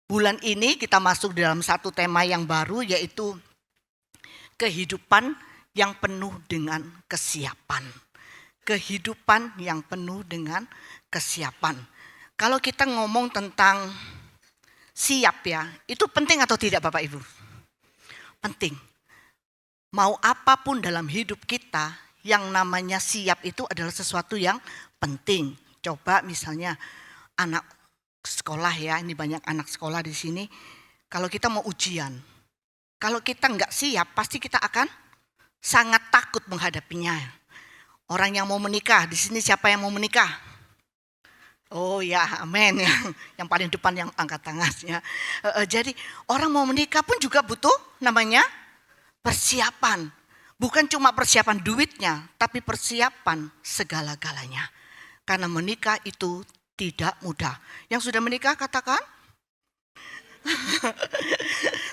Bulan ini kita masuk dalam satu tema yang baru, yaitu kehidupan yang penuh dengan kesiapan. Kehidupan yang penuh dengan kesiapan. Kalau kita ngomong tentang siap ya, itu penting atau tidak Bapak Ibu? Penting. Mau apapun dalam hidup kita, yang namanya siap itu adalah sesuatu yang penting. Coba misalnya anak sekolah ya, ini banyak anak sekolah di sini. Kalau kita mau ujian, kalau kita nggak siap, pasti kita akan sangat takut menghadapinya. Orang yang mau menikah, di sini siapa yang mau menikah? Oh ya, amin ya. Yang paling depan yang angkat tangan ya. Jadi orang mau menikah pun juga butuh namanya persiapan. Bukan cuma persiapan duitnya, tapi persiapan segala-galanya. Karena menikah itu tidak mudah. Yang sudah menikah katakan.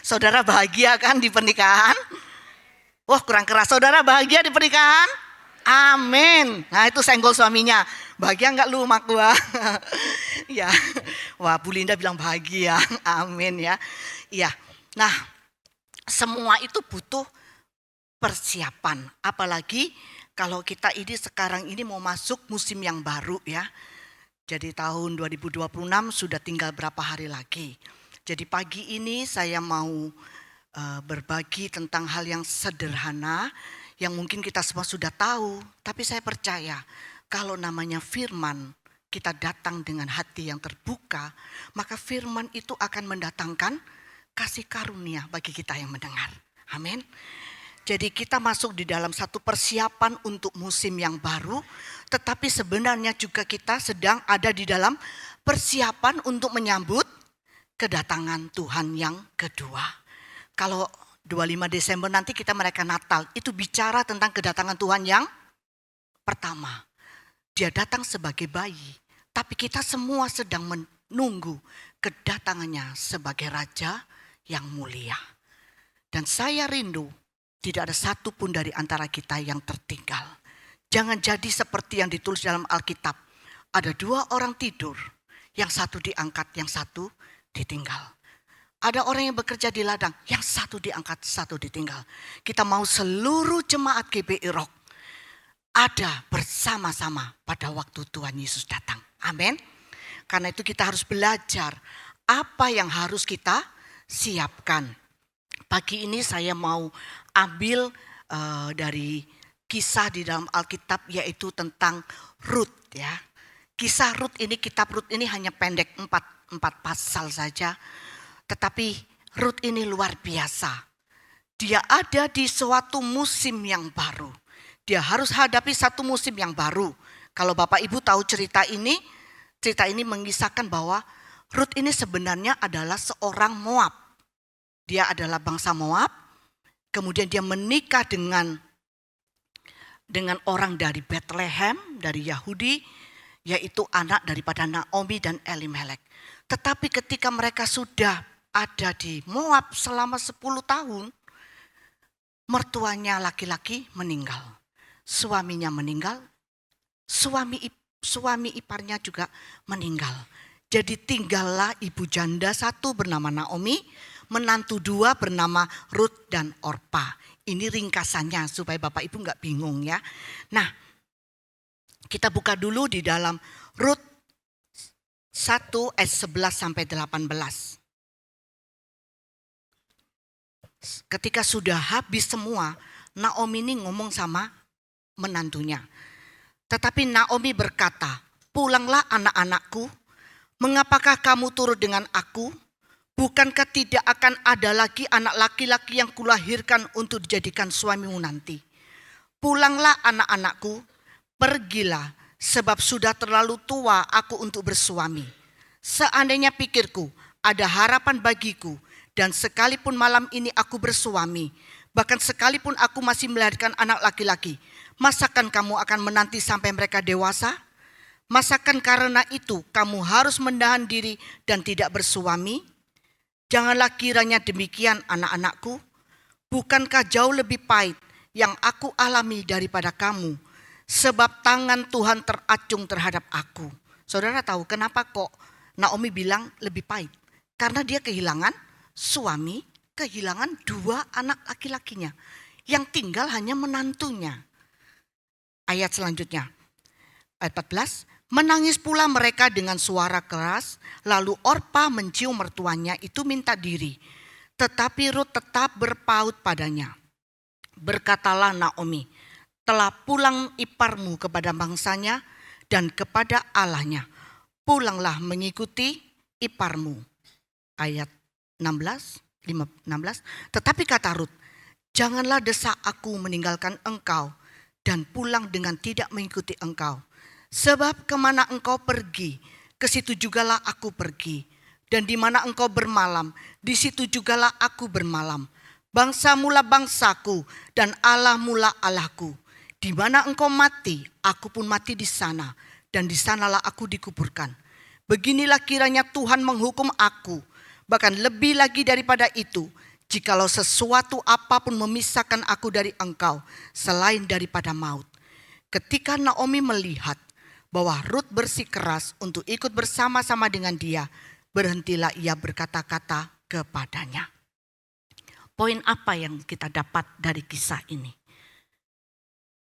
Saudara bahagia kan di pernikahan? Wah kurang keras. Saudara bahagia di pernikahan? Amin. Nah itu senggol suaminya. Bahagia enggak lu mak gua? Ya. Wah Bu Linda bilang bahagia. Amin ya. Iya. Nah semua itu butuh persiapan. Apalagi kalau kita ini sekarang ini mau masuk musim yang baru ya. Jadi tahun 2026 sudah tinggal berapa hari lagi. Jadi pagi ini saya mau berbagi tentang hal yang sederhana yang mungkin kita semua sudah tahu. Tapi saya percaya kalau namanya firman, kita datang dengan hati yang terbuka, maka firman itu akan mendatangkan kasih karunia bagi kita yang mendengar. Amin. Jadi kita masuk di dalam satu persiapan untuk musim yang baru, tetapi sebenarnya juga kita sedang ada di dalam persiapan untuk menyambut kedatangan Tuhan yang kedua. Kalau 25 Desember nanti kita merayakan Natal, itu bicara tentang kedatangan Tuhan yang pertama. Dia datang sebagai bayi, tapi kita semua sedang menunggu kedatangannya sebagai Raja yang mulia. Dan saya rindu tidak ada satu pun dari antara kita yang tertinggal. Jangan jadi seperti yang ditulis dalam Alkitab. Ada dua orang tidur, yang satu diangkat, yang satu ditinggal. Ada orang yang bekerja di ladang, yang satu diangkat, satu ditinggal. Kita mau seluruh jemaat GBI Rock ada bersama-sama pada waktu Tuhan Yesus datang. Amin. Karena itu kita harus belajar apa yang harus kita siapkan. Pagi ini saya mau ambil dari kisah di dalam Alkitab, yaitu tentang Rut ya. Kisah Rut ini, kitab Rut ini hanya pendek 4 pasal saja. Tetapi Rut ini luar biasa. Dia ada di suatu musim yang baru. Dia harus hadapi satu musim yang baru. Kalau Bapak Ibu tahu cerita ini mengisahkan bahwa Rut ini sebenarnya adalah seorang Moab. Dia adalah bangsa Moab. Kemudian dia menikah dengan orang dari Bethlehem, dari Yahudi, yaitu anak daripada Naomi dan Elimelek. Tetapi ketika mereka sudah ada di Moab selama 10 tahun, mertuanya laki-laki meninggal. Suaminya meninggal, suami iparnya juga meninggal. Jadi tinggallah ibu janda satu bernama Naomi, menantu dua bernama Rut dan Orpa. Ini ringkasannya supaya Bapak Ibu nggak bingung ya. Nah, kita buka dulu di dalam Rut 1 ayat 11 sampai 18. Ketika sudah habis semua, Naomi ini ngomong sama menantunya. Tetapi Naomi berkata, "Pulanglah anak-anakku, mengapakah kamu turut dengan aku? Bukankah tidak akan ada lagi anak laki-laki yang kulahirkan untuk dijadikan suamimu nanti? Pulanglah anak-anakku, pergilah, sebab sudah terlalu tua aku untuk bersuami. Seandainya pikirku ada harapan bagiku, dan sekalipun malam ini aku bersuami, bahkan sekalipun aku masih melahirkan anak laki-laki, masakan kamu akan menanti sampai mereka dewasa? Masakan karena itu kamu harus menahan diri dan tidak bersuami? Janganlah kiranya demikian anak-anakku. Bukankah jauh lebih pahit yang aku alami daripada kamu? Sebab tangan Tuhan teracung terhadap aku." Saudara tahu kenapa kok Naomi bilang lebih pahit? Karena dia kehilangan suami, kehilangan 2 anak laki-lakinya. Yang tinggal hanya menantunya. Ayat selanjutnya, ayat 14. Menangis pula mereka dengan suara keras, lalu Orpa mencium mertuanya itu minta diri. Tetapi Rut tetap berpaut padanya. Berkatalah Naomi, telah pulang iparmu kepada bangsanya dan kepada Allahnya. Pulanglah mengikuti iparmu. Ayat 16. Tetapi kata Rut, janganlah desak aku meninggalkan engkau dan pulang dengan tidak mengikuti engkau. Sebab kemana engkau pergi, ke situ jugalah aku pergi. Dan di mana engkau bermalam, di situ jugalah aku bermalam. Bangsa mula bangsaku dan Allah mula Allahku. Di mana engkau mati, aku pun mati di sana. Dan di sanalah aku dikuburkan. Beginilah kiranya Tuhan menghukum aku. Bahkan lebih lagi daripada itu, jikalau sesuatu apapun memisahkan aku dari engkau, selain daripada maut. Ketika Naomi melihat bahwa Rut bersikeras untuk ikut bersama-sama dengan dia, berhentilah ia berkata-kata kepadanya. Poin apa yang kita dapat dari kisah ini?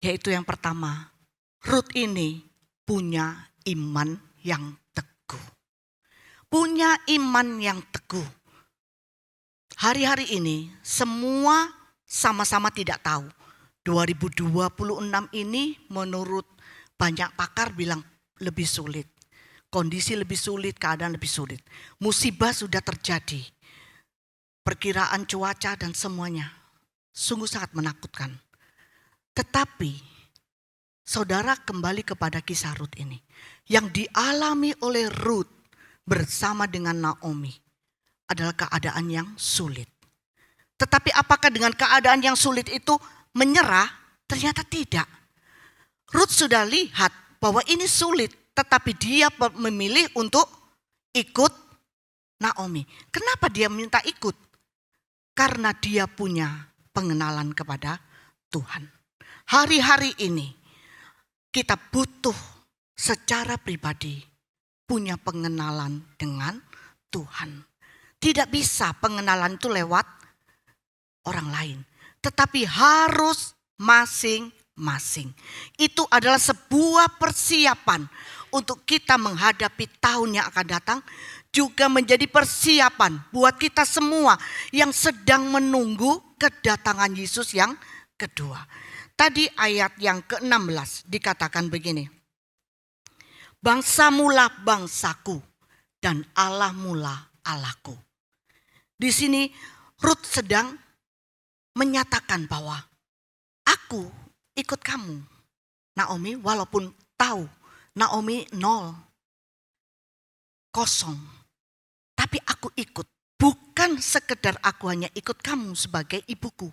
Yaitu yang pertama, Rut ini punya iman yang teguh. Punya iman yang teguh. Hari-hari ini semua sama-sama tidak tahu. 2026 ini menurut banyak pakar bilang lebih sulit. Kondisi lebih sulit, keadaan lebih sulit. Musibah sudah terjadi. Perkiraan cuaca dan semuanya sungguh sangat menakutkan. Tetapi saudara kembali kepada kisah Rut ini. Yang dialami oleh Rut bersama dengan Naomi adalah keadaan yang sulit. Tetapi apakah dengan keadaan yang sulit itu menyerah? Ternyata tidak. Rut sudah lihat bahwa ini sulit, tetapi dia memilih untuk ikut Naomi. Kenapa dia minta ikut? Karena dia punya pengenalan kepada Tuhan. Hari-hari ini kita butuh secara pribadi punya pengenalan dengan Tuhan. Tidak bisa pengenalan itu lewat orang lain, tetapi harus masing-masing. Itu adalah sebuah persiapan untuk kita menghadapi tahun yang akan datang, juga menjadi persiapan buat kita semua yang sedang menunggu kedatangan Yesus yang kedua. Tadi ayat yang ke-16 dikatakan begini. Bangsa mula bangsaku dan Allah mula Allahku. Di sini Rut sedang menyatakan bahwa aku ikut kamu, Naomi, walaupun tahu Naomi 0, kosong. Tapi aku ikut. Bukan sekedar aku hanya ikut kamu sebagai ibuku.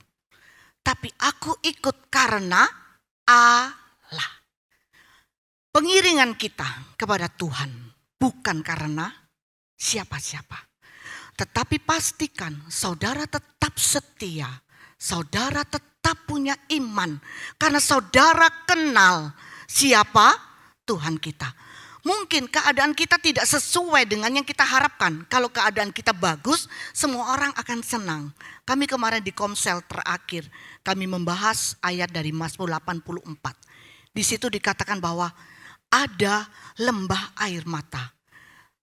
Tapi aku ikut karena Allah. Pengiringan kita kepada Tuhan bukan karena siapa-siapa. Tetapi pastikan saudara tetap setia. Saudara tetap punya iman. Karena saudara kenal siapa Tuhan kita. Mungkin keadaan kita tidak sesuai dengan yang kita harapkan. Kalau keadaan kita bagus, semua orang akan senang. Kami kemarin di Komsel terakhir, kami membahas ayat dari Mazmur 84. Di situ dikatakan bahwa ada lembah air mata.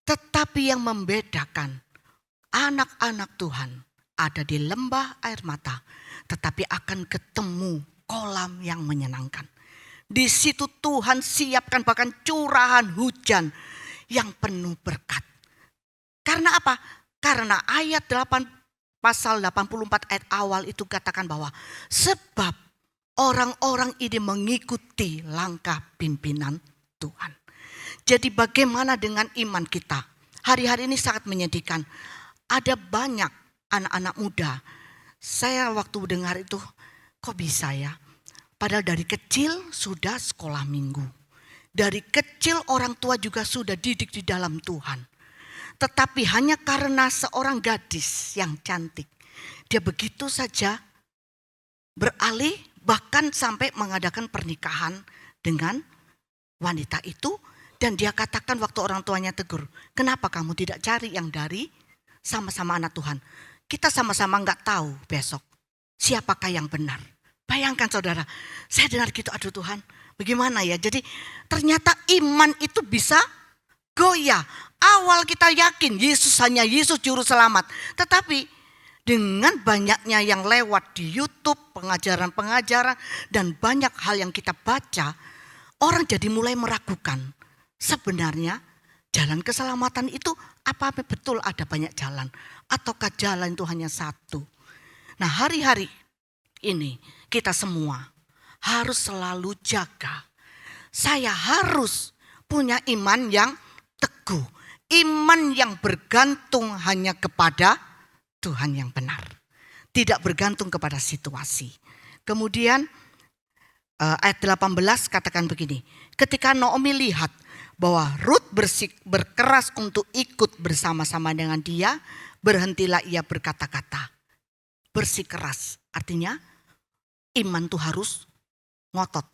Tetapi yang membedakan anak-anak Tuhan ada di lembah air mata. Tetapi akan ketemu kolam yang menyenangkan. Di situ Tuhan siapkan bahkan curahan hujan yang penuh berkat. Karena apa? Karena ayat 8 pasal 84 ayat awal itu katakan bahwa sebab orang-orang ini mengikuti langkah pimpinan Tuhan. Jadi bagaimana dengan iman kita? Hari-hari ini sangat menyedihkan. Ada banyak anak-anak muda. Saya waktu dengar itu kok bisa ya? Padahal dari kecil sudah sekolah minggu. Dari kecil orang tua juga sudah didik di dalam Tuhan. Tetapi hanya karena seorang gadis yang cantik. Dia begitu saja beralih bahkan sampai mengadakan pernikahan dengan wanita itu. Dan dia katakan waktu orang tuanya tegur. Kenapa kamu tidak cari yang dari sama-sama anak Tuhan. Kita sama-sama nggak tahu besok siapakah yang benar. Bayangkan saudara, saya dengar gitu, aduh Tuhan, bagaimana ya? Jadi ternyata iman itu bisa goyah. Awal kita yakin Yesus hanya Yesus juru selamat. Tetapi dengan banyaknya yang lewat di YouTube, pengajaran-pengajaran dan banyak hal yang kita baca, orang jadi mulai meragukan. Sebenarnya jalan keselamatan itu apa betul ada banyak jalan? Ataukah jalan itu hanya satu? Nah, hari-hari ini kita semua harus selalu jaga. Saya harus punya iman yang teguh. Iman yang bergantung hanya kepada Tuhan yang benar. Tidak bergantung kepada situasi. Kemudian ayat 18 katakan begini. Ketika Naomi lihat bahwa Rut berkeras untuk ikut bersama-sama dengan dia, berhentilah ia berkata-kata. Bersikeras artinya iman itu harus ngotot,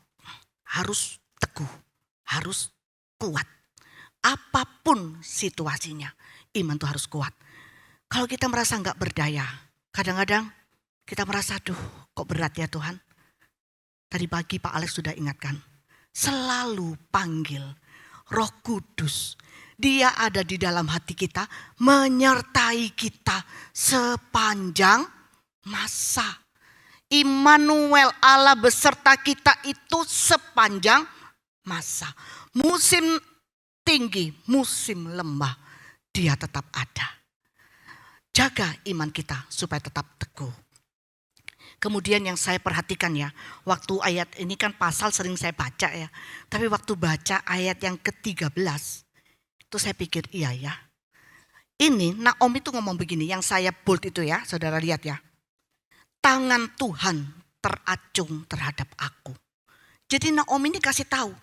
harus teguh, harus kuat. Apapun situasinya, iman itu harus kuat. Kalau kita merasa enggak berdaya, kadang-kadang kita merasa, aduh kok berat ya Tuhan. Tadi pagi Pak Alex sudah ingatkan, selalu panggil Roh Kudus. Dia ada di dalam hati kita, menyertai kita sepanjang masa. Immanuel, Allah beserta kita itu sepanjang masa. Musim tinggi, musim lemah, dia tetap ada. Jaga iman kita supaya tetap teguh. Kemudian yang saya perhatikan ya, waktu ayat ini kan pasal sering saya baca ya. Tapi waktu baca ayat yang ke-13, itu saya pikir iya ya. Ini Naomi itu ngomong begini, yang saya bold itu ya, saudara lihat ya. Tangan Tuhan teracung terhadap aku. Jadi Naomi ini kasih tahu,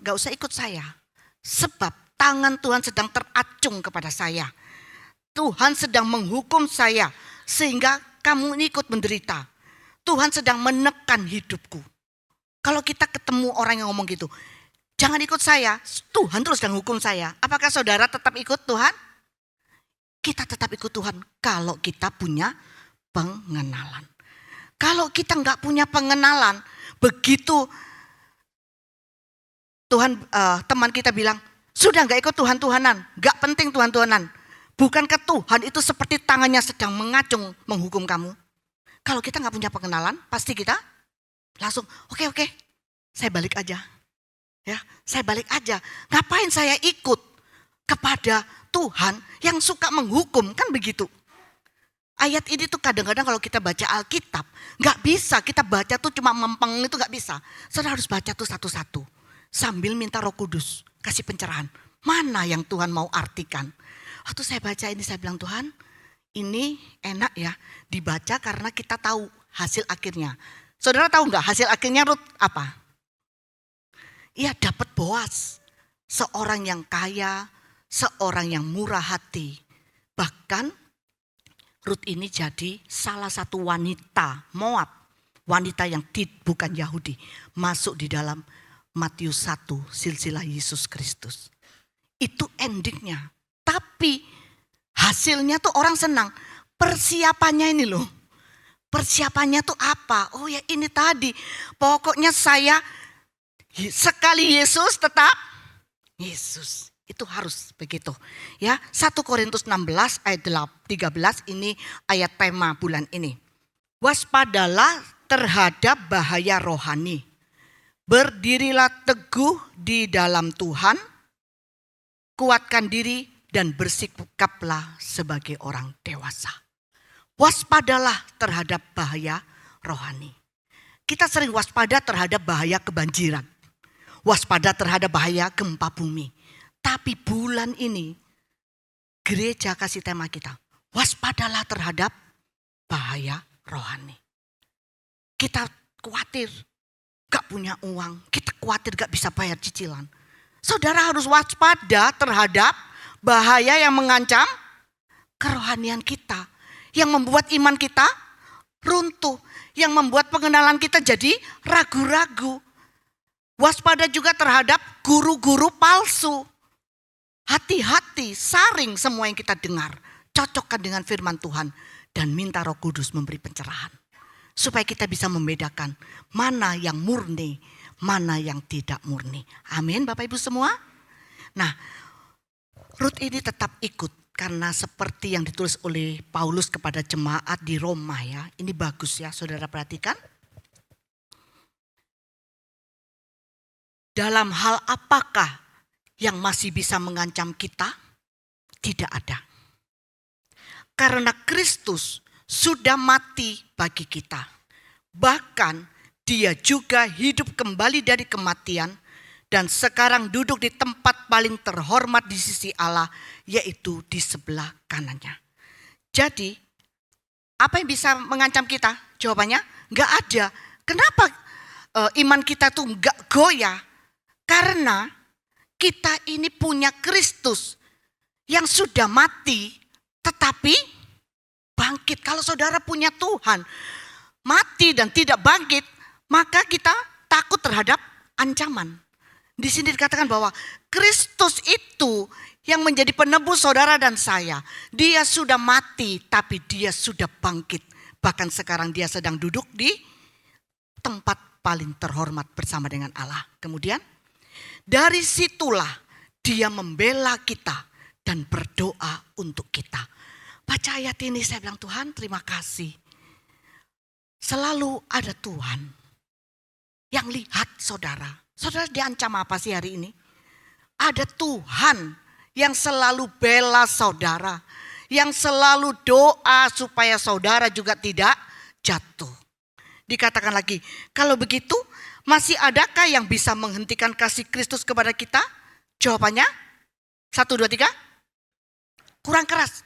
gak usah ikut saya. Sebab tangan Tuhan sedang teracung kepada saya. Tuhan sedang menghukum saya sehingga kamu ini ikut menderita. Tuhan sedang menekan hidupku. Kalau kita ketemu orang yang ngomong gitu, jangan ikut saya, Tuhan terus sedang hukum saya. Apakah saudara tetap ikut Tuhan? Kita tetap ikut Tuhan kalau kita punya pengenalan. Kalau kita nggak punya pengenalan, begitu Tuhan teman kita bilang, sudah nggak ikut Tuhan-Tuhanan, nggak penting Tuhan-Tuhanan. Bukankah Tuhan itu seperti tangannya sedang mengacung menghukum kamu? Kalau kita nggak punya pengenalan, pasti kita langsung oke, saya balik aja. Ya, saya balik aja. Ngapain saya ikut kepada Tuhan yang suka menghukum, kan begitu. Ayat ini tuh kadang-kadang kalau kita baca Alkitab, nggak bisa kita baca tuh cuma mempeng itu nggak bisa. Saudara harus baca tuh satu-satu. Sambil minta Roh Kudus, kasih pencerahan. Mana yang Tuhan mau artikan? Waktu saya baca ini saya bilang, Tuhan ini enak ya dibaca karena kita tahu hasil akhirnya. Saudara tahu nggak hasil akhirnya Rut apa? Ia dapat Boaz, seorang yang kaya, seorang yang murah hati. Bahkan Rut ini jadi salah satu wanita Moab, wanita yang bukan Yahudi, masuk di dalam Matius 1 silsilah Yesus Kristus. Itu endingnya. Tapi hasilnya tuh orang senang. Persiapannya ini loh. Persiapannya tuh apa? Oh ya ini tadi. Pokoknya saya sekali Yesus tetap Yesus. Itu harus begitu. Ya, 1 Korintus 16 ayat 13 ini ayat tema bulan ini. Waspadalah terhadap bahaya rohani. Berdirilah teguh di dalam Tuhan, kuatkan diri dan bersikaplah sebagai orang dewasa. Waspadalah terhadap bahaya rohani. Kita sering waspada terhadap bahaya kebanjiran. Waspada terhadap bahaya gempa bumi. Tapi bulan ini gereja kasih tema kita. Waspadalah terhadap bahaya rohani. Kita khawatir gak punya uang, kita khawatir gak bisa bayar cicilan. Saudara harus waspada terhadap bahaya yang mengancam kerohanian kita. Yang membuat iman kita runtuh. Yang membuat pengenalan kita jadi ragu-ragu. Waspada juga terhadap guru-guru palsu. Hati-hati, saring semua yang kita dengar. cocokkan dengan firman Tuhan, dan minta Roh Kudus memberi pencerahan. Supaya kita bisa membedakan mana yang murni, mana yang tidak murni. Amin Bapak Ibu semua. Nah, Rut ini tetap ikut karena seperti yang ditulis oleh Paulus kepada jemaat di Roma ya. Ini bagus ya, saudara perhatikan. Dalam hal apakah yang masih bisa mengancam kita? Tidak ada. Karena Kristus sudah mati bagi kita. Bahkan dia juga hidup kembali dari kematian dan sekarang duduk di tempat paling terhormat di sisi Allah, yaitu di sebelah kanannya. Jadi, apa yang bisa mengancam kita? Jawabannya, enggak ada. Kenapa iman kita tuh enggak goyah? Karena kita ini punya Kristus yang sudah mati tetapi bangkit. Kalau saudara punya Tuhan mati dan tidak bangkit, maka kita takut terhadap ancaman. Di sini dikatakan bahwa Kristus itu yang menjadi penebus saudara dan saya. Dia sudah mati tapi dia sudah bangkit. Bahkan sekarang dia sedang duduk di tempat paling terhormat bersama dengan Allah. Kemudian dari situlah dia membela kita dan berdoa untuk kita. Baca ayat ini saya bilang, Tuhan terima kasih. Selalu ada Tuhan yang lihat saudara. Saudara diancam apa sih hari ini? Ada Tuhan yang selalu bela saudara. Yang selalu doa supaya saudara juga tidak jatuh. Dikatakan lagi, kalau begitu masih adakah yang bisa menghentikan kasih Kristus kepada kita? Jawabannya 1, 2, 3. Kurang keras.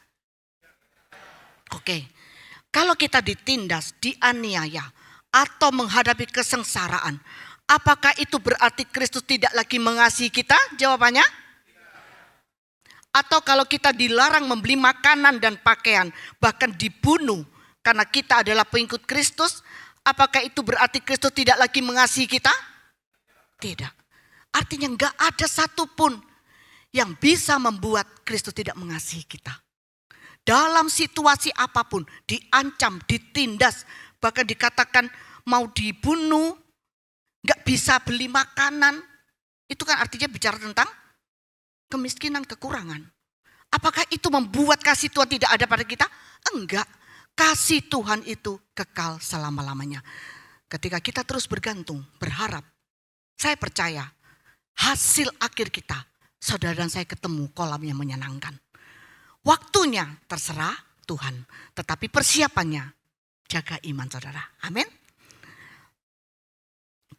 Oke. Kalau kita ditindas, dianiaya, atau menghadapi kesengsaraan, apakah itu berarti Kristus tidak lagi mengasihi kita? Jawabannya. Atau kalau kita dilarang membeli makanan dan pakaian, bahkan dibunuh karena kita adalah pengikut Kristus, apakah itu berarti Kristus tidak lagi mengasihi kita? Tidak. Artinya enggak ada satupun yang bisa membuat Kristus tidak mengasihi kita. Dalam situasi apapun, diancam, ditindas, bahkan dikatakan mau dibunuh, enggak bisa beli makanan. Itu kan artinya bicara tentang kemiskinan, kekurangan. Apakah itu membuat kasih Tuhan tidak ada pada kita? Enggak. Kasih Tuhan itu kekal selama-lamanya. Ketika kita terus bergantung, berharap, saya percaya hasil akhir kita, saudara dan saya ketemu kolam yang menyenangkan. Waktunya terserah Tuhan, tetapi persiapannya jaga iman saudara. Amin.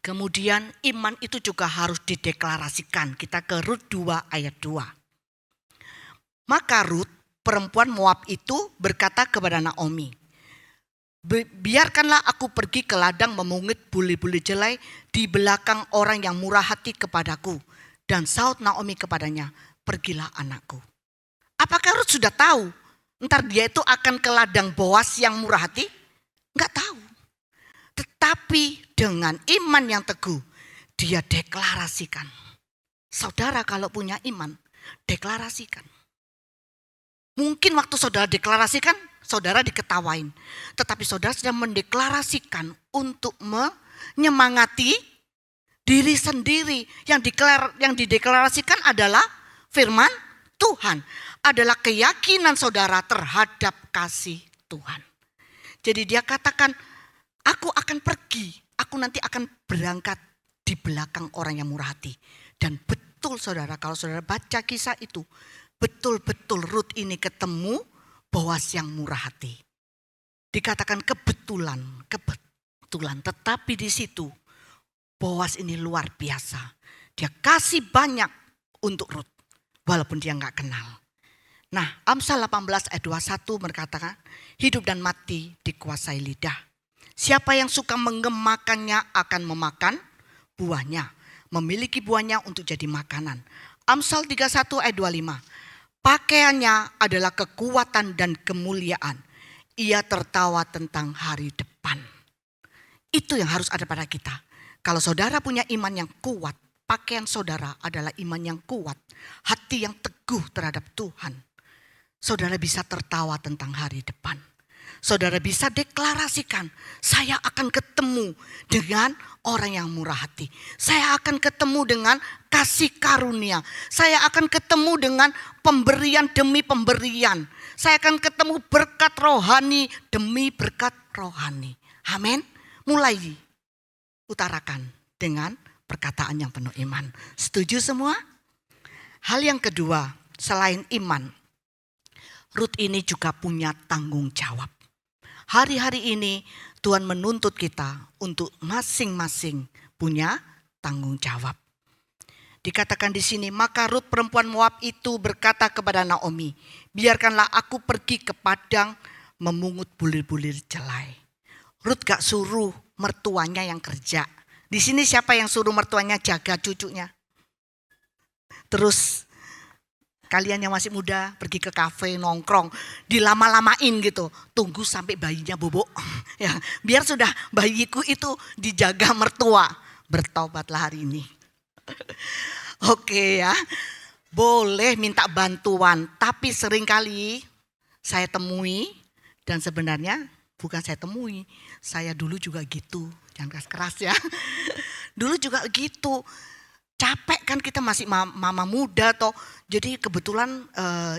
Kemudian iman itu juga harus dideklarasikan. Kita ke Rut 2 ayat 2. Maka Rut, perempuan Moab itu berkata kepada Naomi, biarkanlah aku pergi ke ladang memungut buli-buli jelai di belakang orang yang murah hati kepadaku. Dan saut Naomi kepadanya, pergilah anakku. Apakah Rut sudah tahu ntar dia itu akan ke ladang Boas yang murah hati? Enggak tahu. Tetapi dengan iman yang teguh, dia deklarasikan. Saudara kalau punya iman, deklarasikan. Mungkin waktu saudara deklarasikan, saudara diketawain. Tetapi saudara sedang mendeklarasikan untuk menyemangati diri sendiri. Yang dideklarasikan adalah firman Tuhan. Adalah keyakinan saudara terhadap kasih Tuhan. Jadi dia katakan, aku akan pergi. Aku nanti akan berangkat di belakang orang yang murah hati. Dan betul saudara, kalau saudara baca kisah itu, betul-betul Rut ini ketemu Boas yang murah hati. Dikatakan kebetulan. Tetapi di situ Boas ini luar biasa. Dia kasih banyak untuk Rut, walaupun dia nggak kenal. Nah, Amsal 18 ayat 21 berkatakan, hidup dan mati dikuasai lidah. Siapa yang suka mengemakannya akan memakan buahnya. Memiliki buahnya untuk jadi makanan. Amsal 31 ayat 25. Pakaiannya adalah kekuatan dan kemuliaan. Ia tertawa tentang hari depan. Itu yang harus ada pada kita. Kalau saudara punya iman yang kuat, pakaian saudara adalah iman yang kuat. Hati yang teguh terhadap Tuhan. saudara bisa tertawa tentang hari depan. Saudara bisa deklarasikan, saya akan ketemu dengan orang yang murah hati. Saya akan ketemu dengan kasih karunia. Saya akan ketemu dengan pemberian demi pemberian. Saya akan ketemu berkat rohani demi berkat rohani. Amin. Mulai utarakan dengan perkataan yang penuh iman. Setuju semua? Hal yang kedua, selain iman, Rut ini juga punya tanggung jawab. Hari-hari ini Tuhan menuntut kita untuk masing-masing punya tanggung jawab. Dikatakan di sini, maka Rut perempuan Moab itu berkata kepada Naomi, biarkanlah aku pergi ke padang memungut bulir-bulir jelai. Rut gak suruh mertuanya yang kerja. Di sini siapa yang suruh mertuanya jaga cucunya? Terus kalian yang masih muda pergi ke kafe nongkrong, dilama-lamain gitu, tunggu sampai bayinya bobok. Ya, biar sudah bayiku itu dijaga mertua. Bertobatlah hari ini. Oke ya, boleh minta bantuan, tapi seringkali saya temui, dan sebenarnya bukan saya temui, saya dulu juga gitu, jangan keras-keras ya. Dulu juga gitu. Capek kan kita masih mama muda toh. Jadi kebetulan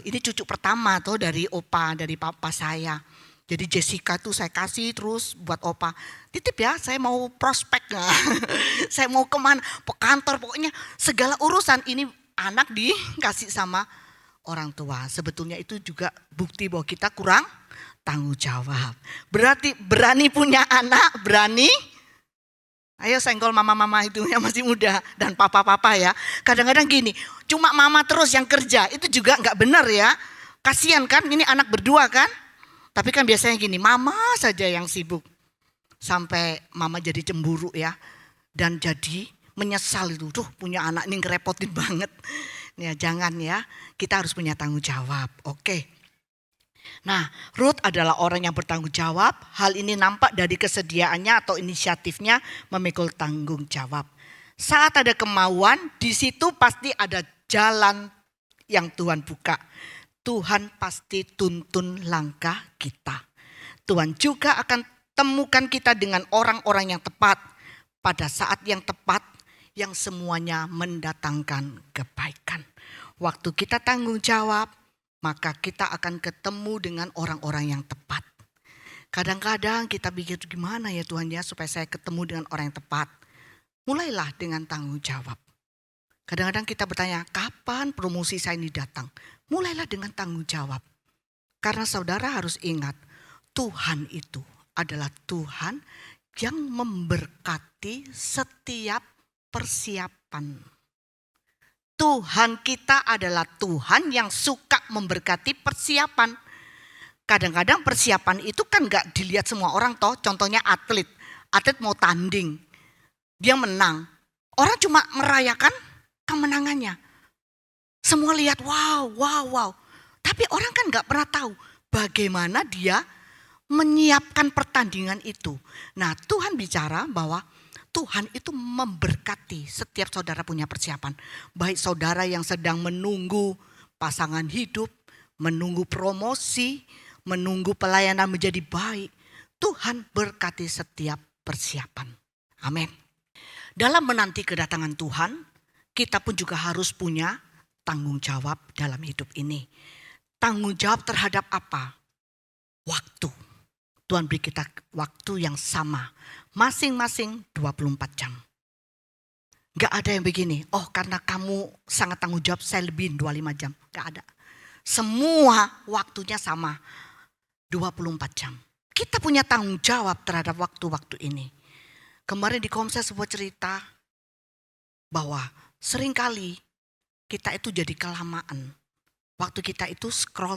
ini cucu pertama toh dari opa, dari papa saya. Jadi Jessica tuh saya kasih terus buat opa. Titip ya, saya mau prospek. Saya mau kemana, ke kantor, pokoknya segala urusan ini anak dikasih sama orang tua. Sebetulnya itu juga bukti bahwa kita kurang tanggung jawab. Berarti berani punya anak, berani. Ayo senggol mama-mama itu yang masih muda dan papa-papa ya. Kadang-kadang gini, cuma mama terus yang kerja, itu juga gak benar ya. Kasian kan, ini anak berdua kan. Tapi kan biasanya gini, mama saja yang sibuk. Sampai mama jadi cemburu ya. Dan jadi menyesal itu, tuh punya anak ini ngerepotin banget. Ya jangan ya, kita harus punya tanggung jawab, oke. Nah, Rut adalah orang yang bertanggung jawab. Hal ini nampak dari kesediaannya atau inisiatifnya memikul tanggung jawab. Saat ada kemauan, di situ pasti ada jalan yang Tuhan buka. Tuhan pasti tuntun langkah kita. Tuhan juga akan temukan kita dengan orang-orang yang tepat pada saat yang tepat, yang semuanya mendatangkan kebaikan. Waktu kita tanggung jawab, maka kita akan ketemu dengan orang-orang yang tepat. Kadang-kadang kita pikir gimana ya Tuhan ya supaya saya ketemu dengan orang yang tepat. Mulailah dengan tanggung jawab. Kadang-kadang kita bertanya, kapan promosi saya ini datang? Mulailah dengan tanggung jawab. Karena saudara harus ingat, Tuhan itu adalah Tuhan yang memberkati setiap persiapan. Tuhan kita adalah Tuhan yang suka memberkati persiapan. Kadang-kadang persiapan itu kan gak dilihat semua orang toh. Contohnya atlet. Atlet mau tanding. Dia menang. Orang cuma merayakan kemenangannya. Semua lihat wow. Tapi orang kan gak pernah tahu bagaimana dia menyiapkan pertandingan itu. Nah Tuhan bicara bahwa Tuhan itu memberkati setiap saudara punya persiapan. Baik saudara yang sedang menunggu pasangan hidup, menunggu promosi, menunggu pelayanan menjadi baik. Tuhan berkati setiap persiapan. Amin. Dalam menanti kedatangan Tuhan, kita pun juga harus punya tanggung jawab dalam hidup ini. Tanggung jawab terhadap apa? Waktu. Tuhan beri kita waktu yang sama. Masing-masing 24 jam. Gak ada yang begini, oh karena kamu sangat tanggung jawab saya lebihin 25 jam. Gak ada. Semua waktunya sama 24 jam. Kita punya tanggung jawab terhadap waktu-waktu ini. Kemarin di Komsel sebuah cerita bahwa seringkali kita itu jadi kelamaan. Waktu kita itu scroll.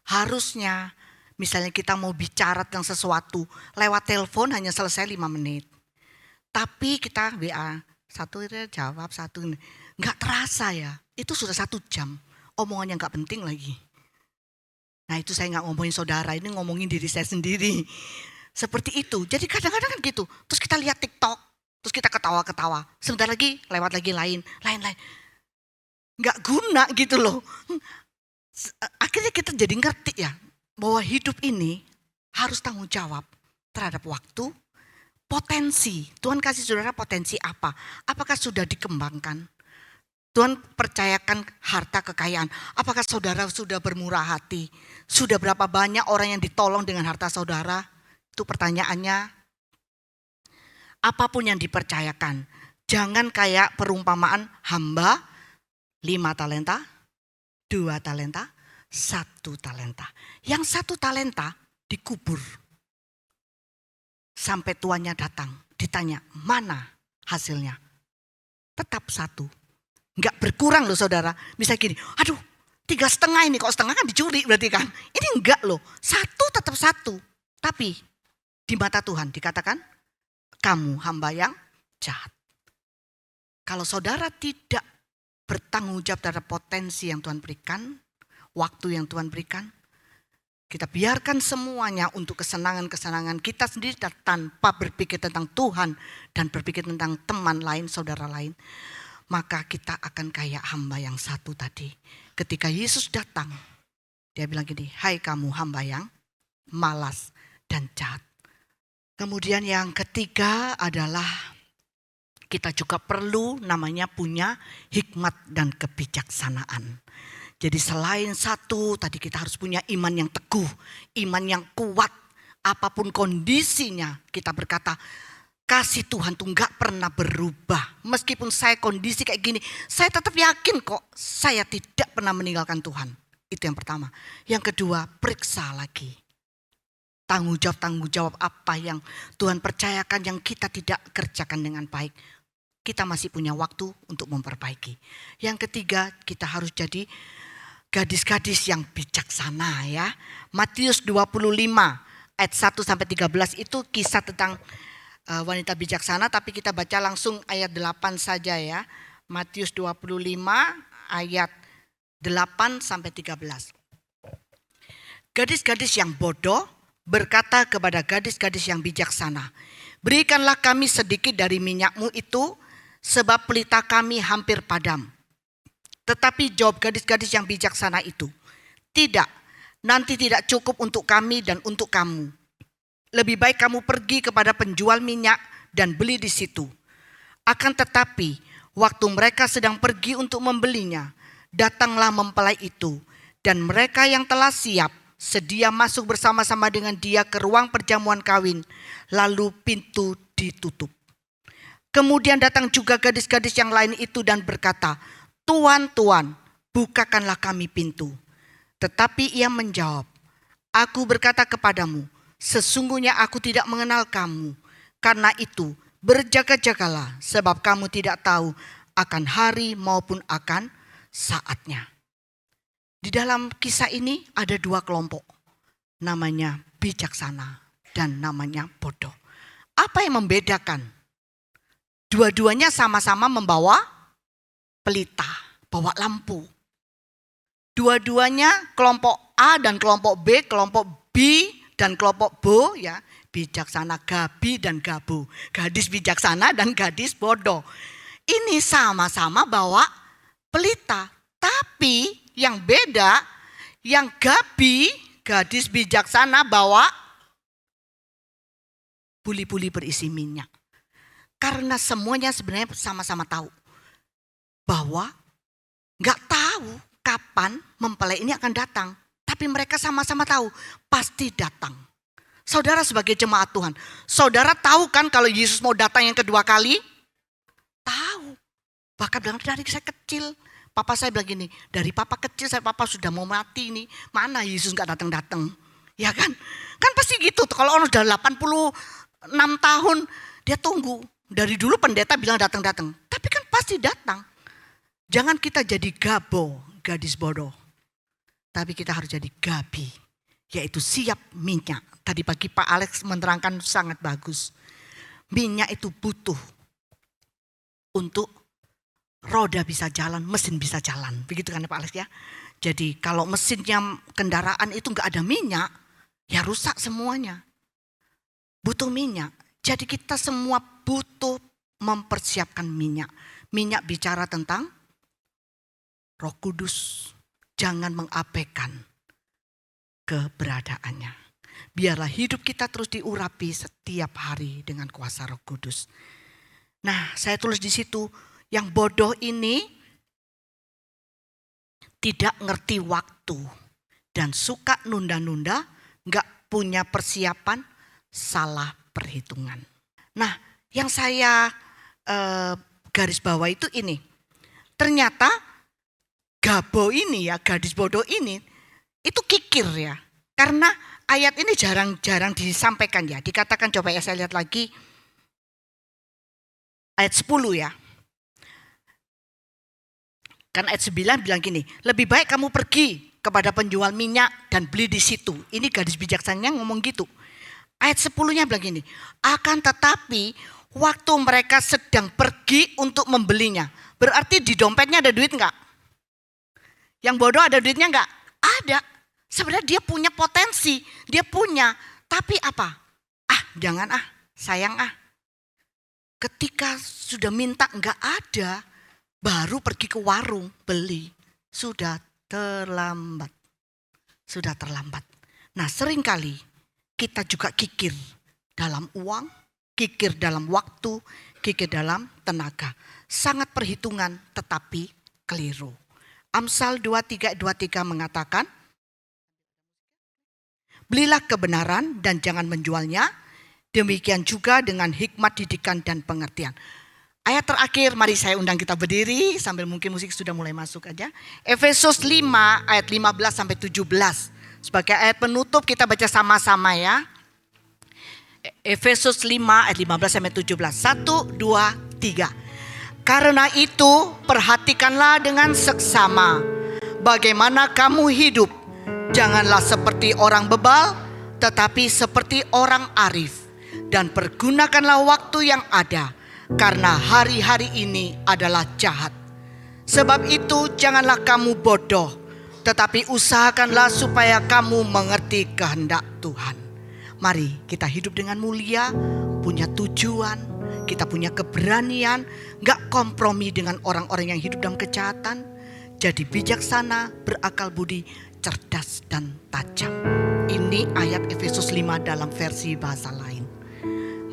Harusnya misalnya kita mau bicara tentang sesuatu, lewat telepon hanya selesai 5 menit. Tapi kita WA, satu jawab, satu. Gak terasa ya, itu sudah 1 jam. Omongan yang gak penting lagi. Nah itu saya gak ngomongin saudara, ini ngomongin diri saya sendiri. Seperti itu, jadi kadang-kadang kan gitu. Terus kita lihat TikTok, terus kita ketawa-ketawa. Sebentar lagi, lewat lagi lain. Gak guna gitu loh. Akhirnya kita jadi ngerti ya, bahwa hidup ini harus tanggung jawab terhadap waktu, potensi. Tuhan kasih saudara potensi apa? Apakah sudah dikembangkan? Tuhan percayakan harta kekayaan. Apakah saudara sudah bermurah hati? Sudah berapa banyak orang yang ditolong dengan harta saudara? Itu pertanyaannya. Apapun yang dipercayakan. Jangan kayak perumpamaan hamba 5 talenta, 2 talenta, 1 talenta. Yang 1 talenta dikubur. Sampai tuannya datang, ditanya mana hasilnya? Tetap 1. Enggak berkurang loh saudara. Bisa gini, aduh 3,5 ini, kok setengah kan dicuri berarti kan. Ini enggak loh, 1 tetap 1. Tapi di mata Tuhan dikatakan, kamu hamba yang jahat. Kalau saudara tidak bertanggung jawab terhadap potensi yang Tuhan berikan, waktu yang Tuhan berikan, kita biarkan semuanya untuk kesenangan-kesenangan kita sendiri tanpa berpikir tentang Tuhan dan berpikir tentang teman lain, saudara lain. Maka kita akan kayak hamba yang 1 tadi. Ketika Yesus datang, dia bilang gini, hai kamu hamba yang malas dan jahat. Kemudian yang ketiga adalah kita juga perlu namanya punya hikmat dan kebijaksanaan. Jadi selain 1 tadi kita harus punya iman yang teguh, iman yang kuat. Apapun kondisinya kita berkata, kasih Tuhan tuh gak pernah berubah. Meskipun saya kondisi kayak gini, saya tetap yakin kok saya tidak pernah meninggalkan Tuhan. Itu yang pertama. Yang kedua, periksa lagi. Tanggung jawab apa yang Tuhan percayakan yang kita tidak kerjakan dengan baik. Kita masih punya waktu untuk memperbaiki. Yang ketiga, kita harus jadi gadis-gadis yang bijaksana ya. Matius 25 ayat 1-13 itu kisah tentang wanita bijaksana, tapi kita baca langsung ayat 8 saja ya. Matius 25 ayat 8-13. Gadis-gadis yang bodoh berkata kepada gadis-gadis yang bijaksana, berikanlah kami sedikit dari minyakmu itu, sebab pelita kami hampir padam. Tetapi jawab gadis-gadis yang bijaksana itu, tidak, nanti tidak cukup untuk kami dan untuk kamu. Lebih baik kamu pergi kepada penjual minyak dan beli di situ. Akan tetapi waktu mereka sedang pergi untuk membelinya, datanglah mempelai itu, dan mereka yang telah siap sedia masuk bersama-sama dengan dia ke ruang perjamuan kawin, lalu pintu ditutup. Kemudian datang juga gadis-gadis yang lain itu dan berkata, Tuan, Tuan, bukakanlah kami pintu. Tetapi ia menjawab, aku berkata kepadamu, sesungguhnya aku tidak mengenal kamu. Karena itu berjaga-jagalah, sebab kamu tidak tahu akan hari maupun akan saatnya. Di dalam kisah ini ada 2 kelompok. Namanya bijaksana dan namanya bodoh. Apa yang membedakan? Dua-duanya sama-sama membawa pelita, bawa lampu. Dua-duanya kelompok A dan kelompok B, kelompok B dan kelompok Bo ya, bijaksana, gabi dan gabu, gadis bijaksana dan gadis bodoh. Ini sama-sama bawa pelita, tapi yang beda, yang gabi, gadis bijaksana bawa buli-buli berisi minyak. Karena semuanya sebenarnya sama-sama tahu bahwa gak tahu kapan mempelai ini akan datang. Tapi mereka sama-sama tahu pasti datang. Saudara sebagai jemaat Tuhan, saudara tahu kan kalau Yesus mau datang yang kedua kali? Tahu. Bahkan bilang dari saya kecil, papa saya bilang gini, dari papa kecil saya papa sudah mau mati ini, mana Yesus gak datang-datang. Ya kan? Kan pasti gitu, kalau orang sudah 86 tahun dia tunggu. Dari dulu pendeta bilang datang-datang, tapi kan pasti datang. Jangan kita jadi gabo, gadis bodoh. Tapi kita harus jadi gabi, yaitu siap minyak. Tadi pagi Pak Alex menerangkan sangat bagus. Minyak itu butuh untuk roda bisa jalan, mesin bisa jalan. Begitu kan Pak Alex ya. Jadi kalau mesinnya kendaraan itu gak ada minyak, ya rusak semuanya. Butuh minyak. Jadi kita semua butuh mempersiapkan minyak. Minyak bicara tentang Roh Kudus. jangan mengabaikan keberadaannya. Biarlah hidup kita terus diurapi setiap hari dengan kuasa Roh Kudus. Nah, saya tulis di situ, yang bodoh ini tidak ngerti waktu dan suka nunda-nunda, gak punya persiapan, salah perhitungan. Nah, yang saya garis bawah itu ini. Ternyata Gabo ini ya, gadis bodoh ini, itu kikir ya. Karena ayat ini jarang-jarang disampaikan ya. Dikatakan, coba ya saya lihat lagi. Ayat 10 ya. Kan ayat 9 bilang gini, lebih baik kamu pergi kepada penjual minyak dan beli di situ. Ini gadis bijaksananya ngomong gitu. Ayat 10-nya bilang gini, akan tetapi waktu mereka sedang pergi untuk membelinya. Berarti di dompetnya ada duit enggak? Yang bodoh ada duitnya enggak? Ada. Sebenarnya dia punya potensi, dia punya. Tapi apa? Jangan sayang Ketika sudah minta enggak ada, baru pergi ke warung beli. Sudah terlambat. Nah, seringkali kita juga kikir dalam uang, kikir dalam waktu, kikir dalam tenaga. Sangat perhitungan tetapi keliru. Amsal 23 mengatakan, belilah kebenaran dan jangan menjualnya. Demikian juga dengan hikmat didikan dan pengertian. Ayat terakhir, mari saya undang kita berdiri sambil mungkin musik sudah mulai masuk aja. Efesus 5 ayat 15 sampai 17. Sebagai ayat penutup kita baca sama-sama ya. Efesus 5 ayat 15 sampai 17. 1, 2, 3. Karena itu perhatikanlah dengan seksama bagaimana kamu hidup. Janganlah seperti orang bebal, tetapi seperti orang arif. Dan pergunakanlah waktu yang ada, karena hari-hari ini adalah jahat. Sebab itu janganlah kamu bodoh, tetapi usahakanlah supaya kamu mengerti kehendak Tuhan. Mari kita hidup dengan mulia, punya tujuan, kita punya keberanian, gak kompromi dengan orang-orang yang hidup dalam kejahatan. Jadi bijaksana, berakal budi, cerdas dan tajam. Ini ayat Efesus 5 dalam versi bahasa lain.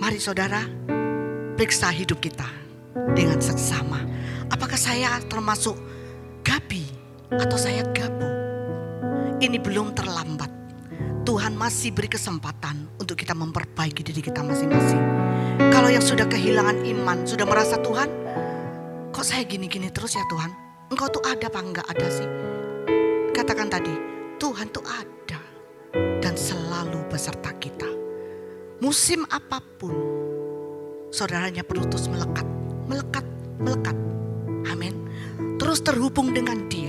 Mari saudara, periksa hidup kita dengan seksama. Apakah saya termasuk Gabi atau saya Gabo? Ini belum terlambat. Tuhan masih beri kesempatan untuk kita memperbaiki diri kita masing-masing. Kalau yang sudah kehilangan iman, sudah merasa Tuhan, kok saya gini-gini terus ya Tuhan? Engkau tuh ada apa enggak ada sih? Katakan tadi, Tuhan tuh ada dan selalu beserta kita. Musim apapun, saudaranya perlu terus melekat. Amin. Terus terhubung dengan Dia.